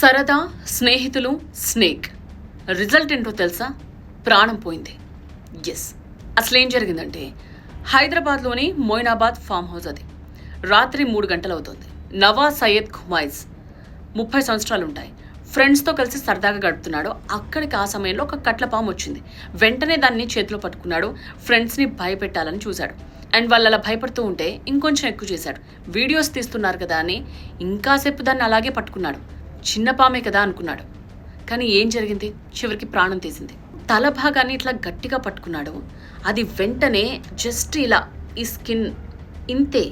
సరదా, స్నేహితులు, snake. Result ఏంటో తెలుసా? ప్రాణం పోయింది. ఎస్, అసలేం జరిగిందంటే హైదరాబాద్లోని మొయినాబాద్ ఫామ్ హౌస్ అది. రాత్రి 3 గంటలు అవుతుంది. నవాజ్ సయ్యద్ ఖుమైజ్ 30 సంవత్సరాలు ఉంటాయి. ఫ్రెండ్స్తో కలిసి సరదాగా గడుపుతున్నాడు. అక్కడికి ఆ సమయంలో ఒక కట్లపాము వచ్చింది. వెంటనే దాన్ని చేతిలో పట్టుకున్నాడు. ఫ్రెండ్స్ని భయపెట్టాలని చూశాడు. అండ్ వాళ్ళు అలా భయపడుతూ ఉంటే ఇంకొంచెం ఎక్కువ చేశాడు. వీడియోస్ తీస్తున్నారు కదా అని ఇంకాసేపు దాన్ని అలాగే పట్టుకున్నాడు. చిన్న పామే కదా అనుకున్నాడు. కానీ ఏం జరిగింది? చివరికి ప్రాణం తీసింది. తల భాగాన్ని ఇట్లా గట్టిగా పట్టుకున్నాడు. అది వెంటనే జస్ట్ ఇలా ఈ స్కిన్ ఇంతే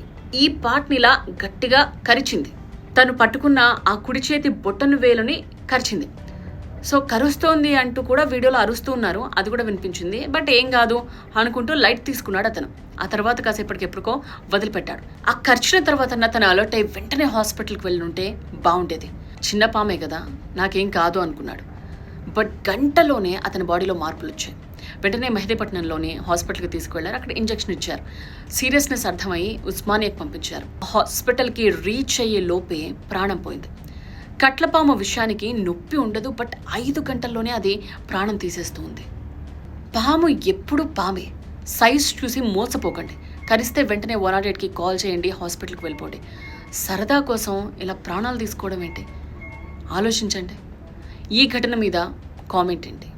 ఈ పార్ట్ని ఇలా గట్టిగా కరిచింది. తను పట్టుకున్న ఆ కుడి చేతి బొట్టను వేలుని కరిచింది. సో కరుస్తోంది అంటూ కూడా వీడియోలో అరుస్తూ ఉన్నారు. అది కూడా వినిపించింది. బట్ ఏం కాదు అనుకుంటూ లైట్ తీసుకున్నాడు అతను. ఆ తర్వాత కాసేపటికి ఎప్పటికో వదిలిపెట్టాడు. ఆ ఖర్చిన తర్వాత తను అలర్ట్ అయ్యి వెంటనే హాస్పిటల్కి వెళ్ళి ఉంటే బాగుండేది. చిన్న పామే కదా, నాకేం కాదు అనుకున్నాడు. బట్ గంటలోనే అతని బాడీలో మార్పులు వచ్చాయి. వెంటనే మెహదీపట్నంలోని హాస్పిటల్కి తీసుకువెళ్లారు. అక్కడ ఇంజెక్షన్ ఇచ్చారు. సీరియస్నెస్ అర్థమయ్యి ఉస్మానియాకి పంపించారు. హాస్పిటల్కి రీచ్ అయ్యే లోపే ప్రాణం పోయింది. కట్లపాము విషయానికి నొప్పి ఉండదు, బట్ 5 గంటల్లోనే అది ప్రాణం తీసేస్తుంది. పాము ఎప్పుడు పామే. సైజ్ చూసి మోసపోకండి. కరిస్తే వెంటనే 108కి కాల్ చేయండి, హాస్పిటల్కి వెళ్ళిపోండి. సరదా కోసం ఇలా ప్రాణాలు తీసుకోవడం ఏంటి? ఆలోచించండి. ఈ ఘటన మీద కామెంట్ ఏంటి?